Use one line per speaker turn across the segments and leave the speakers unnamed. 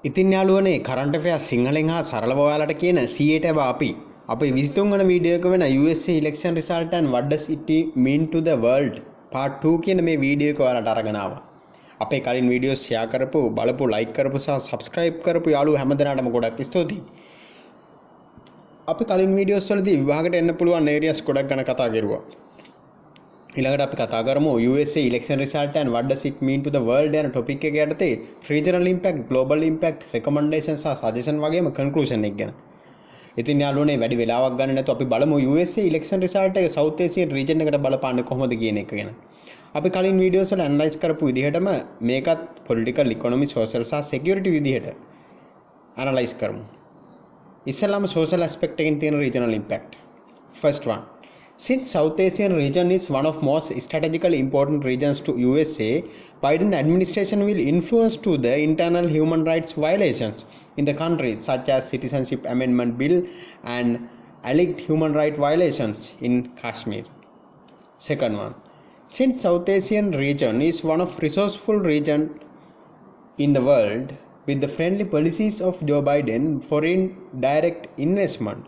ඉතින් යාළුවනේ current affairs සිංහලෙන් හා සරලව ඔයාලට කියන C8 අපි අපේ 23 වන වීඩියෝ එක වෙන USA election result and what does it mean to the world part 2 කියන මේ වීඩියෝ එක ඔයාලට අරගෙන ආවා. අපේ කලින් වීඩියෝ ෂෙයා කරපු, බලපු, ලයික් කරපු සහ subscribe කරපු යාළුවෝ හැමදෙනාටම ගොඩක් ස්තුතියි. අපි කලින් වීඩියෝස් වලදී විභාගයට එන්න පුළුවන් areas ගොඩක් ගැන කතා කරුවා. ඊළඟට අපි කතා කරමු USA election result and what does it mean to the world යන topic එක යටතේ regional impact, global impact, recommendations සහ suggestion වගේම conclusion එක ගැන. ඉතින් යාළුවනේ වැඩි වෙලාවක් ගන්න නැතුව අපි බලමු USA election result එක South Asian region එකට බලපාන්නේ කොහොමද කියන එක ගැන. අපි කලින් වීඩියෝස් වල ඇනලයිස් කරපු විදිහටම මේකත් political, economic, social සහ security විදිහට ඇනලයිස් කරමු. ඉස්සෙල්ලාම social aspect එකෙන් තියෙන regional impact. First one. Since South Asian region is one of most strategically important regions to USA, Biden administration will influence to the internal human rights violations in the country, such as Citizenship Amendment Bill and alleged human rights violations in Kashmir. Second one, since South Asian region is one of resourceful region in the world, with the friendly policies of Joe Biden, foreign direct investment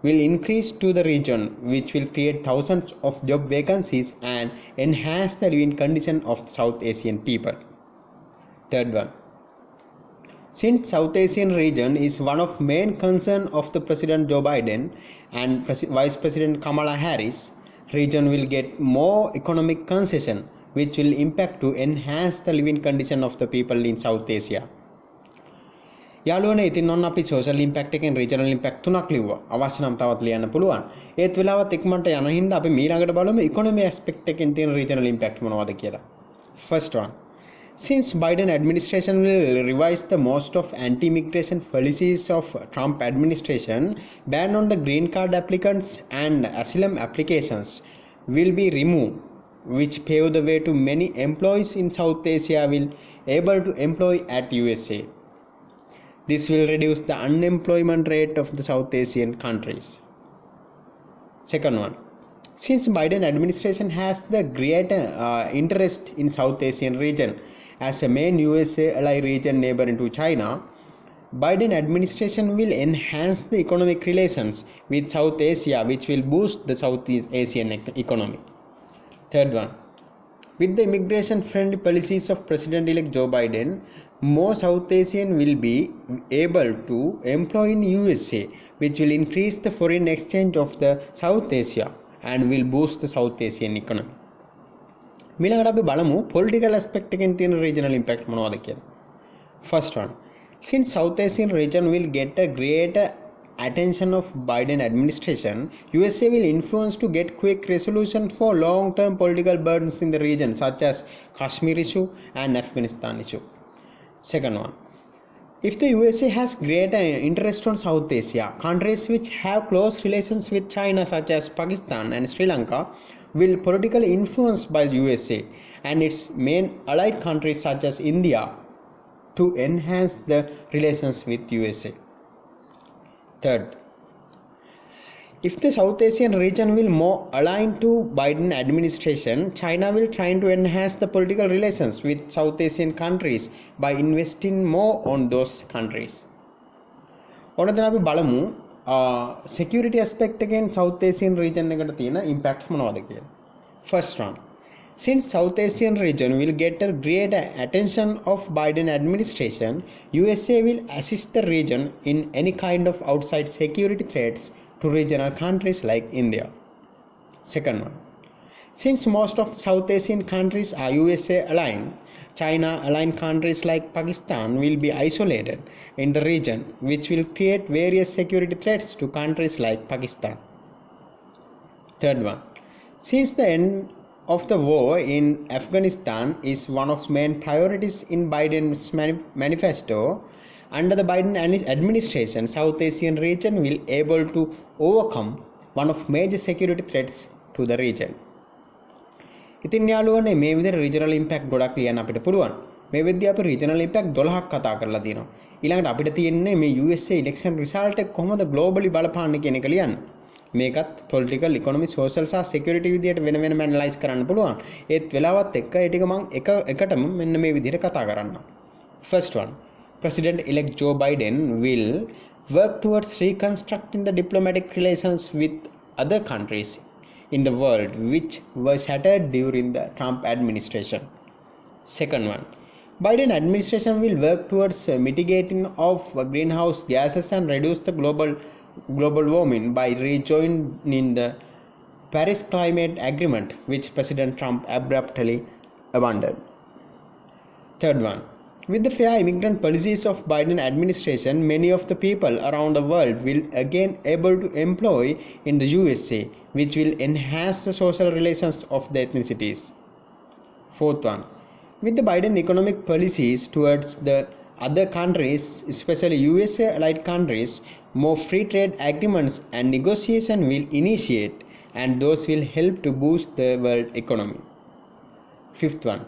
will increase to the region, which will create thousands of job vacancies and enhance the living condition of South Asian people. Third one, since South Asian region is one of main concern of the President Joe Biden and Vice President Kamala Harris, region will get more economic concession, which will impact to enhance the living condition of the people in South Asia. යාළුවනේ ඉතින් ඔන්න අපි social impact එකෙන් regional impact තුනක් ලිව්වා. අවශ්‍ය නම් තවත් ලියන්න පුළුවන්. ඒත් වෙලාවත් ඉක්මනට යන හින්දා අපි ඊළඟට බලමු economy aspect එකෙන් තියෙන regional impact මොනවද කියලා. First one. Since Biden administration will revise the most of anti-immigration policies of Trump administration, ban on the green card applicants and asylum applications will be removed, which pave the way to many employees in South Asia will able to employ at USA. This will reduce the unemployment rate of the South Asian countries. Second one, since Biden administration has the greater interest in South Asian region as a main USA ally region neighboring to China, Biden administration will enhance the economic relations with South Asia, which will boost the South Asian economy. Third one, with the immigration-friendly policies of President-elect Joe Biden, more South Asian will be able to employ in USA, which will increase the foreign exchange of the South Asia and will boost the South Asian economy. ඊළඟට අපි බලමු political aspect එකෙන් තියෙන regional impact මොනවද කියලා. First one, since South Asian region will get a greater attention of Biden administration, USA will influence to get quick resolution for long-term political burdens in the region, such as Kashmir issue and Afghanistan issue. Second one, if the USA has greater interest on South Asia, countries which have close relations with China, such as Pakistan and Sri Lanka, will politically influenced by USA and its main allied countries such as India to enhance the relations with USA. Third, if the South Asian region will more align to Biden administration, China will try to enhance the political relations with South Asian countries by investing more on those countries. ඔන්න අපි බලමු security aspect එකෙන් South Asian region එකට තියෙන impact මොනවද කියලා. First one, since South Asian region will get a greater attention of Biden administration, USA will assist the region in any kind of outside security threats to regional countries like India. Second one, since most of the South Asian countries are USA aligned, China aligned countries like Pakistan will be isolated in the region, which will create various security threats to countries like Pakistan. Third one, since the end of the war in Afghanistan is one of main priorities in Biden's manifesto, under the Biden administration, South Asian region will able to overcome one of major security threats to the region. ඉතින් යාළුවනේ මේ විදිහට regional impact ගොඩක් ලියන්න අපිට පුළුවන්. මේ වෙද්දී අපි regional impact 12ක් කතා කරලා තියෙනවා. ඊළඟට අපිට තියෙන්නේ මේ USA election result එක කොහොමද globally බලපාන්නේ කියන එක ලියන්න. මේකත් political, economic, social සහ security විදිහට වෙන වෙනම analyze කරන්න පුළුවන්. ඒත් වෙලාවත් එක්ක ඒ ටික මම එකටම මෙන්න මේ විදිහට කතා කරන්නම්. First one, President-elect Joe Biden will work towards reconstructing the diplomatic relations with other countries in the world which were shattered during the Trump administration. Second one, Biden administration will work towards mitigating of greenhouse gases and reduce the global warming by rejoining the Paris Climate Agreement, which President Trump abruptly abandoned. Third one, with the fair immigrant policies of Biden administration, many of the people around the world will again able to employ in the USA, which will enhance the social relations of the ethnicities. Fourth one, with the Biden economic policies towards the other countries, especially USA allied countries, more free trade agreements and negotiation will initiate, and those will help to boost the world economy. Fifth one,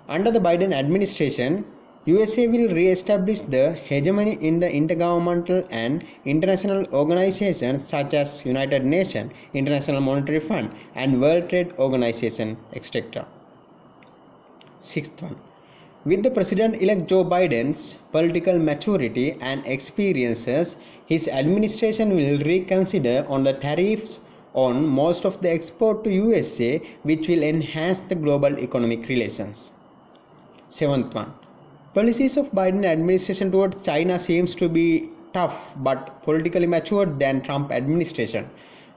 under the Biden administration, USA will re-establish the hegemony in the intergovernmental and international organizations such as United Nations, International Monetary Fund, and World Trade Organization, etc. Sixth one, with the President-elect Joe Biden's political maturity and experiences, his administration will reconsider on the tariffs on most of the export to USA, which will enhance the global economic relations. Seventh one, policies of Biden administration towards China seems to be tough but politically mature than Trump administration.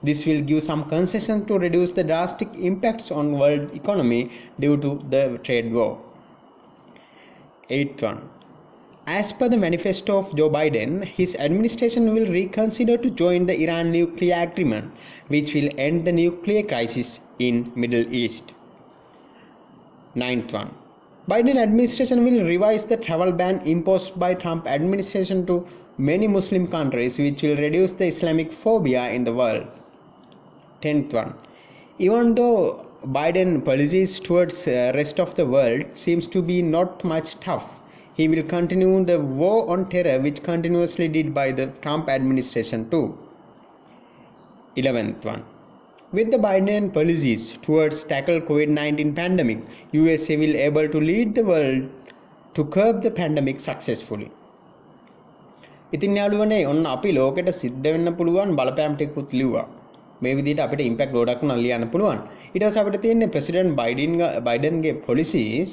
This will give some concession to reduce the drastic impacts on world economy due to the trade war. Eighth one, as per the manifesto of Joe Biden, his administration will reconsider to join the Iran nuclear agreement, which will end the nuclear crisis in Middle East. Ninth one, Biden administration will revise the travel ban imposed by Trump administration to many Muslim countries, which will reduce the Islamic phobia in the world. 10th one, even though Biden policies towards rest of the world seems to be not much tough, he will continue the war on terror which continuously did by the Trump administration too. 11th one, with the Biden policies towards tackle COVID-19 pandemic, USA will able to lead the world to curb the pandemic successfully. ඉතින් යාළුවනේ ඔන්න අපි ලෝකෙට සිද්ධ වෙන්න පුළුවන් බලපෑම් ටිකකුත් ලිව්වා. මේ විදිහට අපිට ඉම්පැක්ට් ගොඩක් නම් ලියන්න පුළුවන්. ඊට පස්සේ අපිට තියෙන්නේ ප්‍රෙසිඩන්ට් බයිඩන්ගේ policies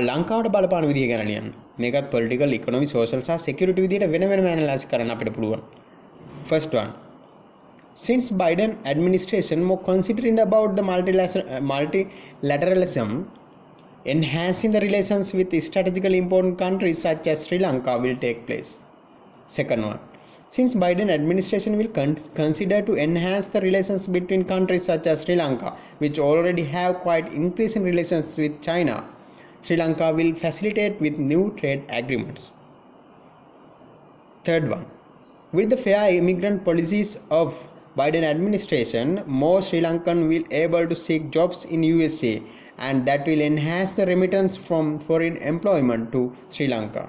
ලංකාවට බලපාන විදිහ ගැන ලියන්න. මේකත් political, economic, social සහ security විදිහට වෙන වෙනම analyze කරන්න අපිට පුළුවන්. First one, since Biden administration more considering about the multilateralism, enhancing the relations with strategically important countries such as Sri Lanka will take place. Second one, since Biden administration will consider to enhance the relations between countries such as Sri Lanka, which already have quite increasing relations with China, Sri Lanka will facilitate with new trade agreements. Third one, with the fair immigrant policies of Biden administration, more Sri Lankan will able to seek jobs in USA, and that will enhance the remittance from foreign employment to Sri Lanka.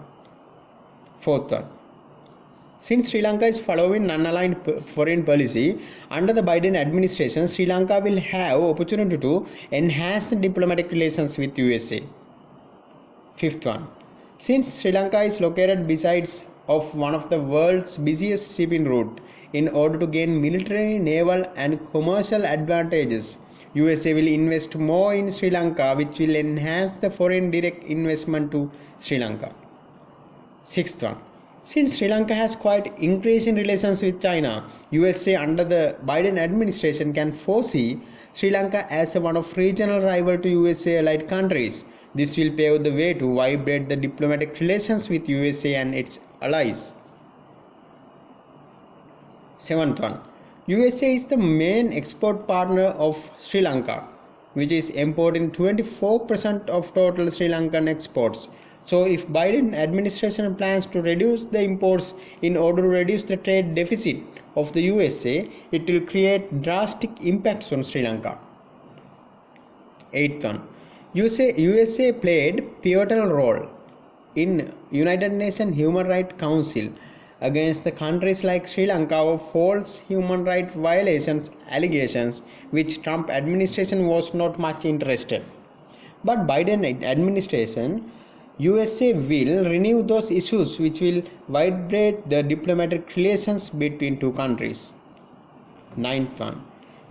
Fourth one, since Sri Lanka is following non-aligned foreign policy, under the Biden administration, Sri Lanka will have opportunity to enhance the diplomatic relations with USA. Fifth one, since Sri Lanka is located besides of one of the world's busiest shipping route, in order to gain military, naval and commercial advantages, USA will invest more in Sri Lanka, which will enhance the foreign direct investment to Sri Lanka. Sixth one, since Sri Lanka has quite increase in relations with China, USA under the Biden administration can foresee Sri Lanka as one of regional rival to USA allied countries. This will pave the way to vibrate the diplomatic relations with USA and its allies. Seventh one, USA is the main export partner of Sri Lanka, which is importing 24% of total Sri Lankan exports. So if Biden administration plans to reduce the imports in order to reduce the trade deficit of the USA, it will create drastic impacts on Sri Lanka. Eighth one, USA played pivotal role in United Nations Human Rights Council against the countries like Sri Lanka of false human rights violations allegations, which Trump administration was not much interested. But Biden administration USA will renew those issues which will vibrate the diplomatic relations between two countries. Ninth one.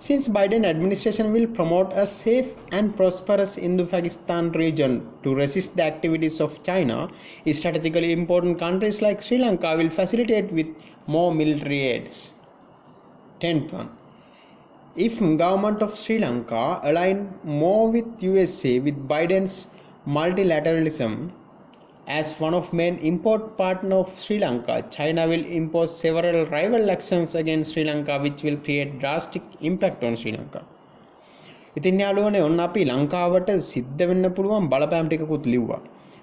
Since Biden administration will promote a safe and prosperous Indo-Pakistan region to resist the activities of China, strategically important countries like Sri Lanka will facilitate with more military aids. 10th one. If government of Sri Lanka align more with USA with Biden's multilateralism as one of main import partner of Sri Lanka, China will impose several rival actions against Sri Lanka which will create drastic impact on Sri Lanka. ඉතින් යාළුවනේ ඔන්න අපි ලංකාවට සිද්ධ වෙන්න පුළුවන් බලපෑම් ටිකකුත් ලිව්වා.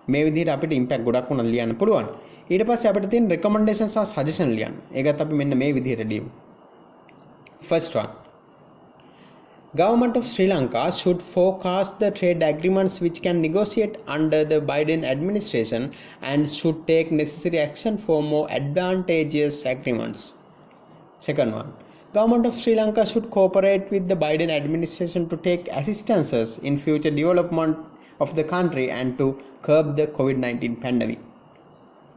මේ විදිහට අපිට ඉම්පැක්ට් ගොඩක් උනන් ලියන්න පුළුවන්. ඊට පස්සේ අපිට තියෙන රෙකමෙන්ඩේෂන් සහ සජෙෂන් ලියන්න. ඒකත් අපි මෙන්න මේ විදිහට ලියමු. First one. Government of Sri Lanka should forecast the trade agreements which can negotiate under the Biden administration and should take necessary action for more advantageous agreements. Second one. Government of Sri Lanka should cooperate with the Biden administration to take assistances in future development of the country and to curb the COVID-19 pandemic.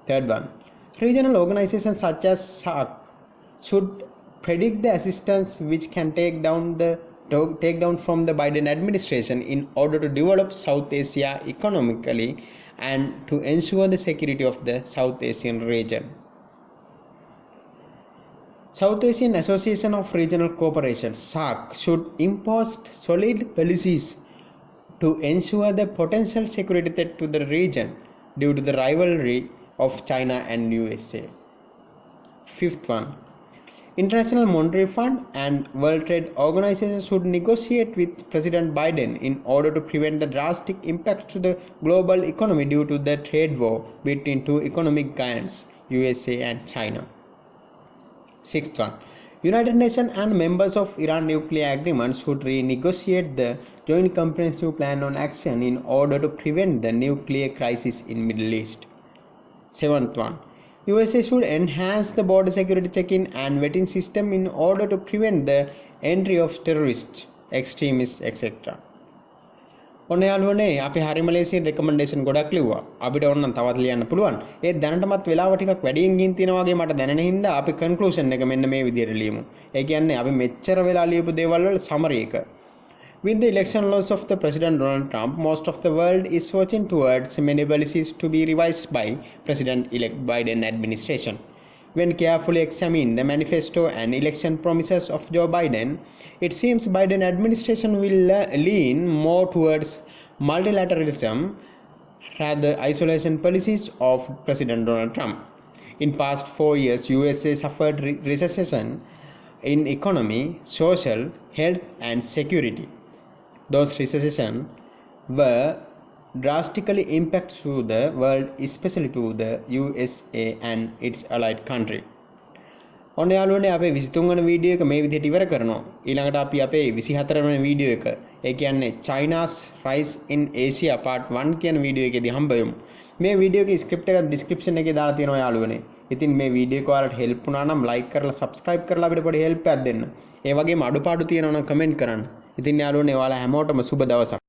Third one. Regional organizations such as SAARC should predict the assistance which can take down from the Biden administration in order to develop South Asia economically and to ensure the security of the South Asian region. South Asian Association of Regional Cooperation (SAARC) should impose solid policies to ensure the potential security threat to the region due to the rivalry of China and USA. Fifth one. International Monetary Fund and World Trade Organization should negotiate with President Biden in order to prevent the drastic impact to the global economy due to the trade war between two economic giants, USA and China. Sixth one. United Nations and members of Iran nuclear agreement should renegotiate the Joint Comprehensive Plan on Action in order to prevent the nuclear crisis in Middle East. Seventh one. USA should enhance the border security check-in and vetting system in order to prevent the entry of terrorists, extremists, etc. ඔන්න යාළුවනේ අපි හරිම ලේසියෙන් recommendation ගොඩක් ලිව්වා. අපිට ඕන නම් තවත් ලියන්න පුළුවන්. ඒ දැනටමත් වෙලාව ටිකක් වැඩියෙන් ගින් තියෙනවා වගේ මට දැනෙන හින්දා අපි කන්ක්ලූෂන් එක මෙන්න මේ විදිහට ලියමු. ඒ කියන්නේ අපි මෙච්චර වෙලා ලියපු දේවල් වල සමරි එක. With the election loss of the President Donald Trump, most of the world is watching towards many policies to be revised by President-elect Biden administration. When carefully examined the manifesto and election promises of Joe Biden, it seems Biden administration will lean more towards multilateralism rather isolation policies of President Donald Trump. In past 4 years, USA suffered recession in economy, social, health and security. Those recessions were drastically impact to the world, especially to the USA and its allied country. ඔන්න යාළුවනේ අපේ 23 වෙනි video එක මේ විදිහට ඉවර කරනවා. ඊළඟට අපි අපේ 24 වෙනි වීඩියෝ එක, ඒ කියන්නේ China's rise in Asia part 1 කියන වීඩියෝ එකේදී හම්බ වෙමු. මේ වීඩියෝ එකේ ස්ක්‍රිප්ට් එක ඩිස්ක්‍රිප්ෂන් එකේ දාලා තියෙනවා යාළුවනේ. ඉතින් මේ වීඩියෝ එක ඔයාලට හෙල්ප් වුණා නම් ලයික් කරලා සබ්ස්ක්‍රයිබ් කරලා අපිට පොඩි හෙල්ප් එකක් දෙන්න. ඒ වගේම අඩුපාඩු තියෙනවා නම් කමෙන්ට් කරන්න. ඉතින් යාළුවනේ ඔයාලා හැමෝටම සුබ දවසක්.